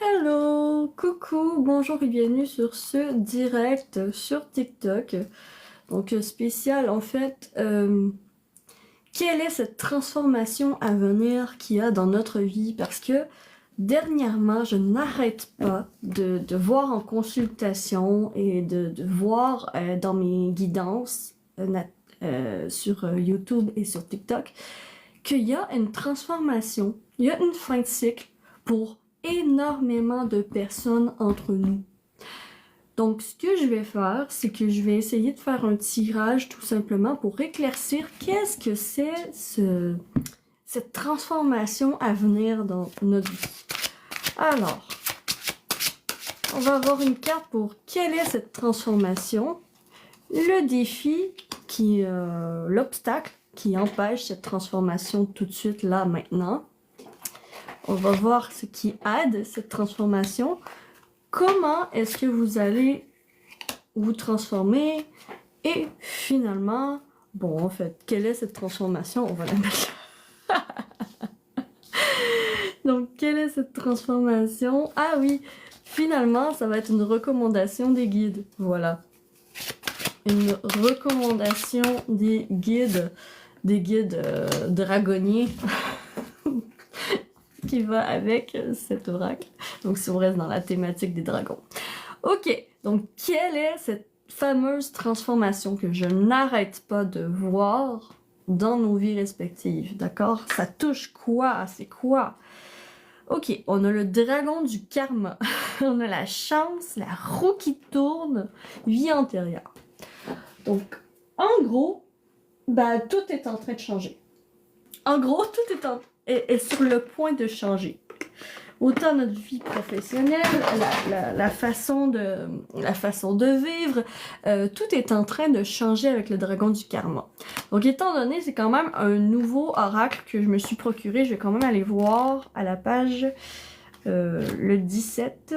Hello, coucou, bonjour et bienvenue sur ce direct sur TikTok. Donc spécial en fait, quelle est cette transformation à venir qu'il y a dans notre vie? Parce que dernièrement, je n'arrête pas de voir en consultation et de voir dans mes guidances sur YouTube et sur TikTok qu'il y a une transformation, il y a une fin de cycle pour énormément de personnes entre nous. Donc, ce que je vais faire, c'est que je vais essayer de faire un tirage tout simplement pour éclaircir qu'est-ce que c'est cette transformation à venir dans notre vie. Alors, on va avoir une carte pour quelle est cette transformation, le défi l'obstacle qui empêche cette transformation tout de suite, là, maintenant. On va voir ce qui aide cette transformation. Comment est-ce que vous allez vous transformer? Et finalement, bon, en fait, quelle est cette transformation? On va la mettre là. Donc, quelle est cette transformation? Ah oui, finalement, ça va être une recommandation des guides. Voilà. Une recommandation des guides dragonniers. Qui va avec cet oracle. Donc, si on reste dans la thématique des dragons. Ok, donc quelle est cette fameuse transformation que je n'arrête pas de voir dans nos vies respectives, d'accord? Ça touche quoi? C'est quoi? Ok, on a le dragon du karma. On a la chance, la roue qui tourne, vie antérieure. Donc, en gros, tout est en train de changer. En gros, tout est sur le point de changer. Autant notre vie professionnelle, la façon de vivre, tout est en train de changer avec le dragon du karma. Donc étant donné, c'est quand même un nouveau oracle que je me suis procuré, je vais quand même aller voir à la page le 17.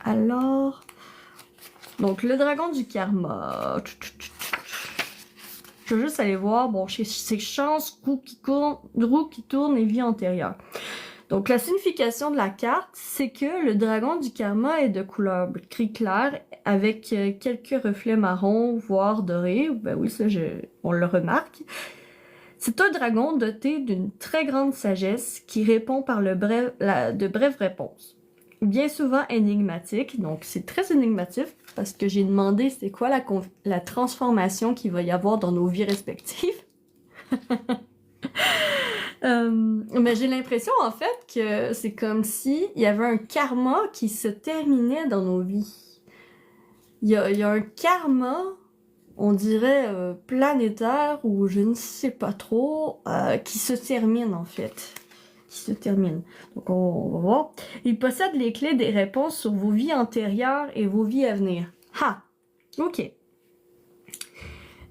Alors, donc le dragon du karma. Je veux juste aller voir, bon, c'est chance, roue qui tourne et vie antérieure. Donc, la signification de la carte, c'est que le dragon du karma est de couleur gris clair avec quelques reflets marrons, voire dorés. Ben oui, ça, on le remarque. C'est un dragon doté d'une très grande sagesse qui répond par de brèves réponses. Bien souvent énigmatique, donc c'est très énigmatique parce que j'ai demandé c'est quoi la transformation qu'il va y avoir dans nos vies respectives. Mais j'ai l'impression en fait que c'est comme si il y avait un karma qui se terminait dans nos vies. Il y a un karma, on dirait planétaire ou je ne sais pas trop, qui se termine en fait. Qui se termine. Donc on va voir. Il possède les clés des réponses sur vos vies antérieures et vos vies à venir. Ha! Ok.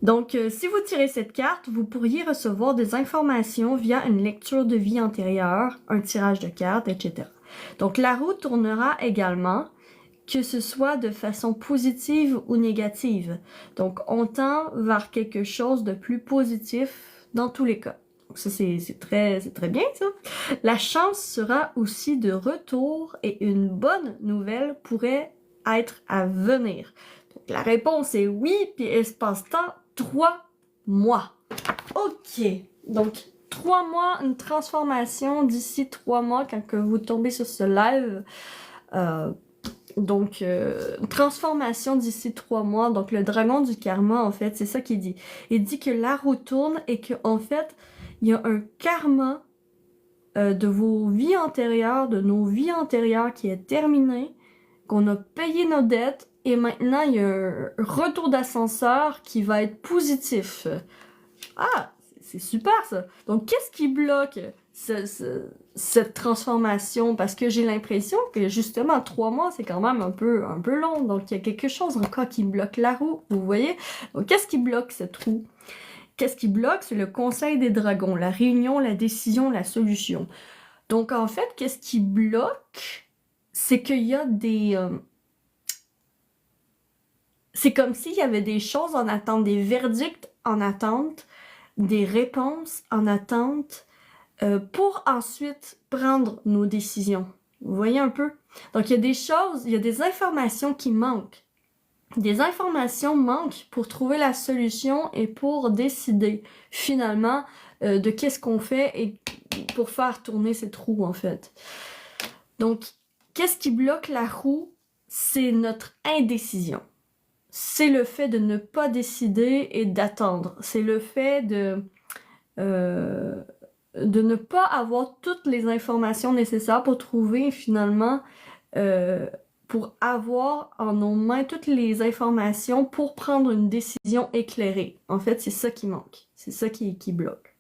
Donc, si vous tirez cette carte, vous pourriez recevoir des informations via une lecture de vie antérieure, un tirage de cartes, etc. Donc, la roue tournera également, que ce soit de façon positive ou négative. Donc, on tend vers quelque chose de plus positif dans tous les cas. Donc, ça, c'est très bien, ça. La chance sera aussi de retour et une bonne nouvelle pourrait être à venir. Donc, la réponse est oui, puis espace-temps, 3 mois. Ok, donc 3 mois, une transformation d'ici 3 mois quand que vous tombez sur ce live. Donc, transformation d'ici 3 mois. Donc, le dragon du karma, en fait, c'est ça qu'il dit. Il dit que la roue tourne et qu'en fait, il y a un karma de vos vies antérieures, de nos vies antérieures qui est terminé, qu'on a payé nos dettes et maintenant, il y a un retour d'ascenseur qui va être positif. Ah, c'est super ça. Donc, qu'est-ce qui bloque cette transformation? Parce que j'ai l'impression que justement, 3 mois, c'est quand même un peu long. Donc, il y a quelque chose encore qui bloque la roue, vous voyez? Donc, qu'est-ce qui bloque cette roue? Qu'est-ce qui bloque? C'est le conseil des dragons, la réunion, la décision, la solution. Donc, en fait, qu'est-ce qui bloque? C'est qu'il y a des... c'est comme s'il y avait des choses en attente, des verdicts en attente, des réponses en attente, pour ensuite prendre nos décisions. Vous voyez un peu? Donc, il y a des choses, il y a des informations qui manquent. Des informations manquent pour trouver la solution et pour décider, finalement, de qu'est-ce qu'on fait et pour faire tourner cette roue, en fait. Donc, qu'est-ce qui bloque la roue? C'est notre indécision. C'est le fait de ne pas décider et d'attendre. C'est le fait de ne pas avoir toutes les informations nécessaires pour trouver finalement, pour avoir en nos mains toutes les informations pour prendre une décision éclairée. En fait, c'est ça qui manque. C'est ça qui bloque.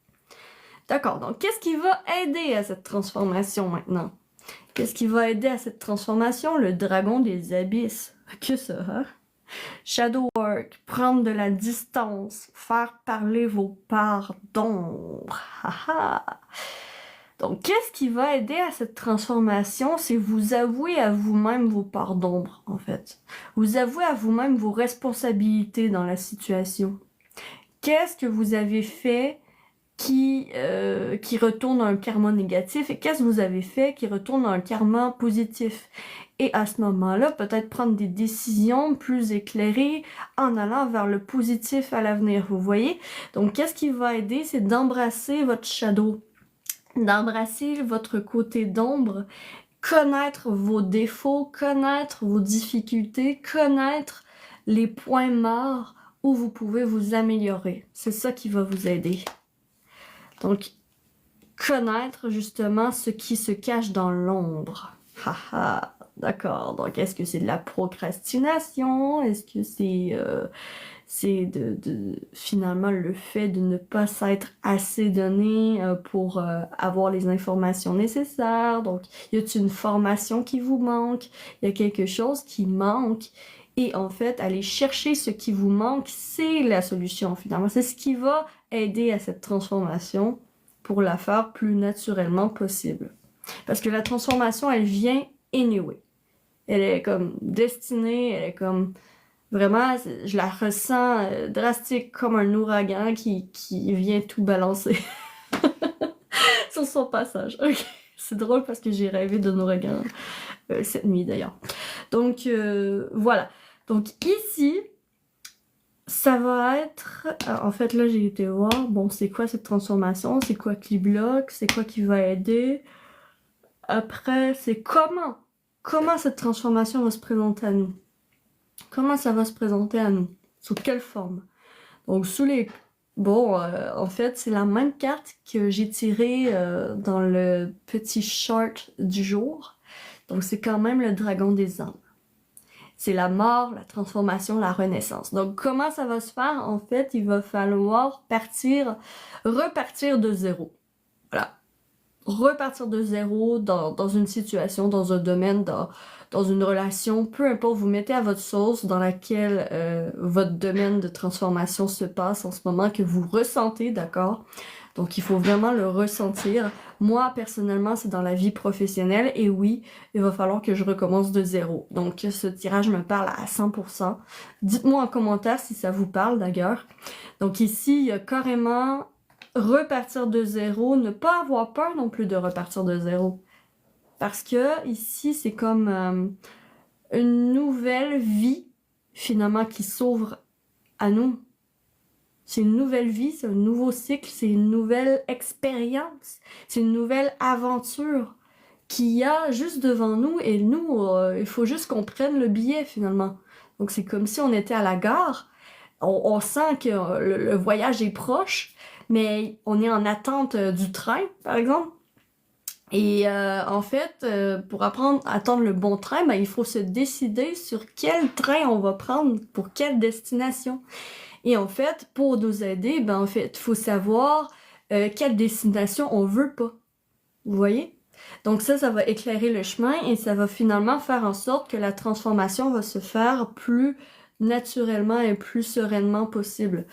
D'accord, donc qu'est-ce qui va aider à cette transformation maintenant? Qu'est-ce qui va aider à cette transformation? Le dragon des abysses. Que ça, hein? Shadow work, prendre de la distance, faire parler vos parts d'ombre. Donc, qu'est-ce qui va aider à cette transformation? C'est vous avouer à vous-même vos parts d'ombre, en fait. Vous avouer à vous-même vos responsabilités dans la situation. Qu'est-ce que vous avez fait qui retourne à un karma négatif et qu'est-ce que vous avez fait qui retourne à un karma positif? Et à ce moment-là, peut-être prendre des décisions plus éclairées en allant vers le positif à l'avenir, vous voyez? Donc, qu'est-ce qui va aider? C'est d'embrasser votre shadow, d'embrasser votre côté d'ombre, connaître vos défauts, connaître vos difficultés, connaître les points morts où vous pouvez vous améliorer. C'est ça qui va vous aider. Donc, connaître justement ce qui se cache dans l'ombre. Haha. D'accord, donc est-ce que c'est de la procrastination? Est-ce que c'est finalement le fait de ne pas s'être assez donné pour avoir les informations nécessaires? Donc, y a-t-il une formation qui vous manque? Il y a quelque chose qui manque. Et en fait, aller chercher ce qui vous manque, c'est la solution finalement. C'est ce qui va aider à cette transformation pour la faire plus naturellement possible. Parce que la transformation, elle vient anyway. Elle est comme destinée, elle est comme vraiment, je la ressens drastique comme un ouragan qui vient tout balancer sur son passage. Okay. C'est drôle parce que j'ai rêvé d'un ouragan cette nuit d'ailleurs. Donc voilà. Donc ici, ça va être... en fait là j'ai été voir, bon c'est quoi cette transformation, c'est quoi qui bloque, c'est quoi qui va aider. Après c'est comment cette transformation va se présenter à nous. Comment ça va se présenter à nous? Sous quelle forme? Donc, sous les... Bon, en fait, c'est la même carte que j'ai tirée dans le petit chart du jour. Donc, c'est quand même le dragon des âmes. C'est la mort, la transformation, la renaissance. Donc, comment ça va se faire? En fait, il va falloir repartir de zéro. Voilà. Repartir de zéro dans une situation, dans un domaine, dans une relation, peu importe, vous mettez à votre sauce dans laquelle votre domaine de transformation se passe en ce moment, que vous ressentez, d'accord? Donc, il faut vraiment le ressentir. Moi, personnellement, c'est dans la vie professionnelle et oui, il va falloir que je recommence de zéro. Donc, ce tirage me parle à 100%. Dites-moi en commentaire si ça vous parle, d'ailleurs. Donc, ici, il y a carrément... repartir de zéro, ne pas avoir peur non plus de repartir de zéro. Parce que ici, c'est comme une nouvelle vie, finalement, qui s'ouvre à nous. C'est une nouvelle vie, c'est un nouveau cycle, c'est une nouvelle expérience, c'est une nouvelle aventure qu'il y a juste devant nous et nous, il faut juste qu'on prenne le billet, finalement. Donc, c'est comme si on était à la gare, on sent que le voyage est proche, mais on est en attente du train, par exemple. Et en fait, pour attendre le bon train, ben, il faut se décider sur quel train on va prendre, pour quelle destination. Et en fait, pour nous aider, ben, en fait, il faut savoir quelle destination on veut pas. Vous voyez? Donc ça va éclairer le chemin et ça va finalement faire en sorte que la transformation va se faire plus naturellement et plus sereinement possible.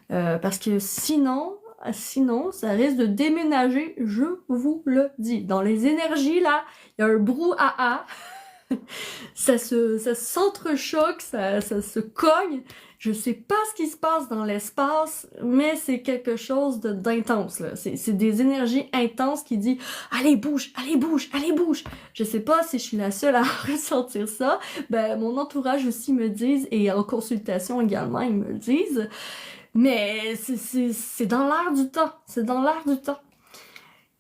Parce que sinon, ça risque de déménager, je vous le dis. Dans les énergies, là, il y a un brouhaha. ça s'entrechoque, ça se cogne. Je sais pas ce qui se passe dans l'espace, mais c'est quelque chose d'intense, là. C'est des énergies intenses qui disent « Allez, bouge! Allez, bouge! Allez, bouge! » Je sais pas si je suis la seule à ressentir ça. Ben, mon entourage aussi me disent, et en consultation également, ils me le disent. Mais c'est dans l'air du temps. C'est dans l'air du temps.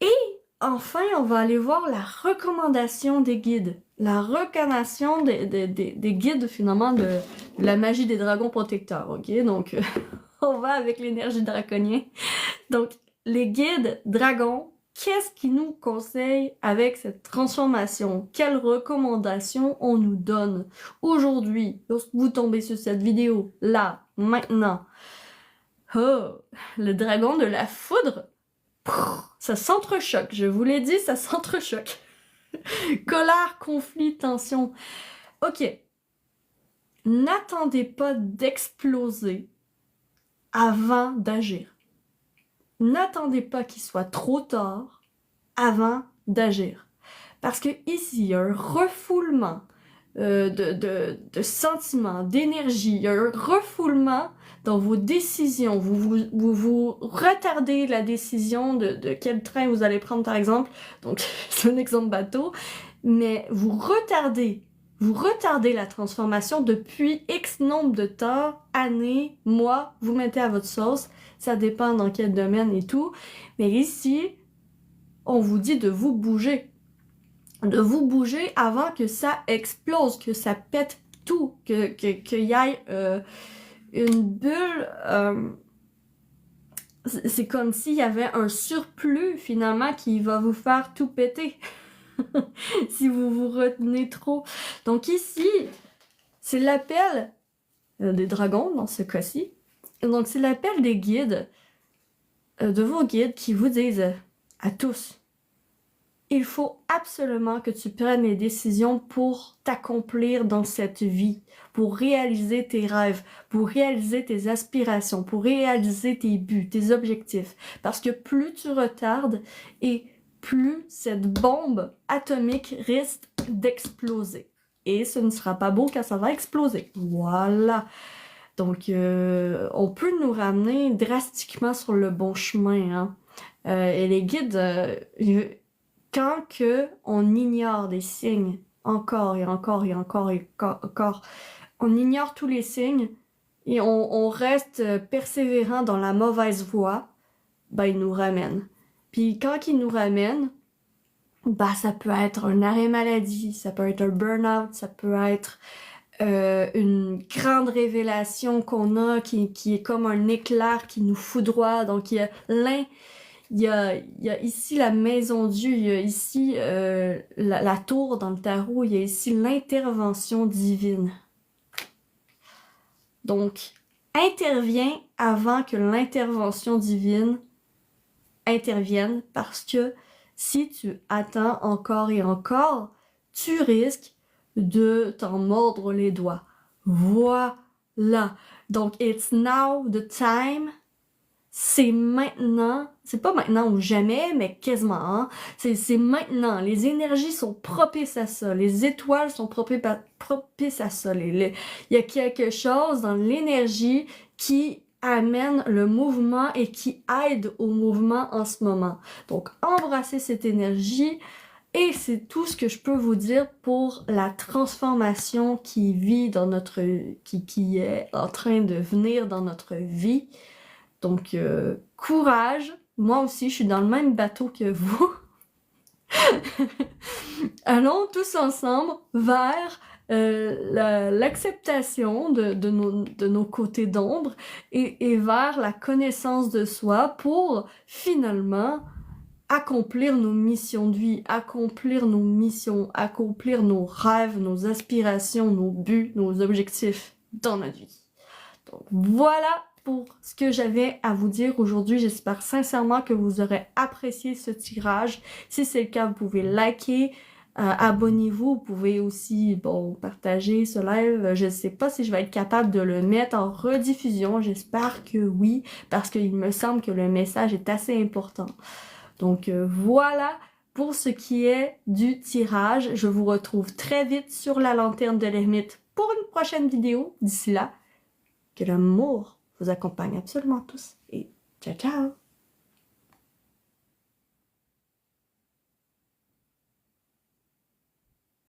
Et enfin, on va aller voir la recommandation des guides. La recommandation des guides, finalement, de la magie des dragons protecteurs, ok? Donc, on va avec l'énergie draconien. Donc, les guides dragons, qu'est-ce qu'ils nous conseillent avec cette transformation? Quelles recommandations on nous donne aujourd'hui, lorsque vous tombez sur cette vidéo, là, maintenant? Oh, le dragon de la foudre, ça s'entrechoque, je vous l'ai dit, ça s'entrechoque. Colère, conflit, tension. Ok, n'attendez pas d'exploser avant d'agir. N'attendez pas qu'il soit trop tard avant d'agir. Parce que ici, il y a un refoulement de sentiments, d'énergie, il y a un refoulement dans vos décisions. Vous retardez la décision de quel train vous allez prendre, par exemple. Donc, c'est un exemple bateau. Mais vous retardez la transformation depuis X nombre de temps, années, mois, vous mettez à votre sauce. Ça dépend dans quel domaine et tout. Mais ici, on vous dit de vous bouger. De vous bouger avant que ça explose, que ça pète tout, qu'il y ait une bulle. C'est comme s'il y avait un surplus finalement qui va vous faire tout péter si vous vous retenez trop. Donc ici, c'est l'appel des dragons dans ce cas-ci. Donc c'est l'appel des guides, de vos guides qui vous disent à tous: il faut absolument que tu prennes les décisions pour t'accomplir dans cette vie, pour réaliser tes rêves, pour réaliser tes aspirations, pour réaliser tes buts, tes objectifs. Parce que plus tu retardes et plus cette bombe atomique risque d'exploser. Et ce ne sera pas beau quand ça va exploser. Voilà. Donc, on peut nous ramener drastiquement sur le bon chemin. Hein. Et les guides... quand on ignore des signes, encore et encore et encore et encore, on ignore tous les signes et on reste persévérant dans la mauvaise voie, ben il nous ramène. Puis quand il nous ramène, ben ça peut être un arrêt maladie, ça peut être un burn-out, ça peut être une grande révélation qu'on a qui est comme un éclair qui nous foudroie. Donc il y a ici la maison Dieu, il y a ici la tour dans le tarot, il y a ici l'intervention divine. Donc, interviens avant que l'intervention divine intervienne, parce que si tu attends encore et encore, tu risques de t'en mordre les doigts. Voilà. Donc, it's now the time. C'est maintenant, c'est pas maintenant ou jamais, mais quasiment, hein? C'est maintenant. Les énergies sont propices à ça. Les étoiles sont propices à ça. Il y a quelque chose dans l'énergie qui amène le mouvement et qui aide au mouvement en ce moment. Donc, embrassez cette énergie et c'est tout ce que je peux vous dire pour la transformation qui vit dans notre, qui est en train de venir dans notre vie. Donc, courage. Moi aussi, je suis dans le même bateau que vous. Allons tous ensemble vers l'acceptation de nos côtés d'ombre et vers la connaissance de soi pour finalement accomplir nos missions de vie, accomplir nos missions, accomplir nos rêves, nos aspirations, nos buts, nos objectifs dans notre vie. Donc voilà pour ce que j'avais à vous dire aujourd'hui. J'espère sincèrement que vous aurez apprécié ce tirage. Si c'est le cas, vous pouvez liker, abonnez-vous. Vous pouvez aussi, partager ce live. Je ne sais pas si je vais être capable de le mettre en rediffusion. J'espère que oui, parce qu'il me semble que le message est assez important. Donc voilà pour ce qui est du tirage. Je vous retrouve très vite sur la lanterne de l'ermite pour une prochaine vidéo. D'ici là, que l'amour vous accompagne absolument tous. Et ciao ciao!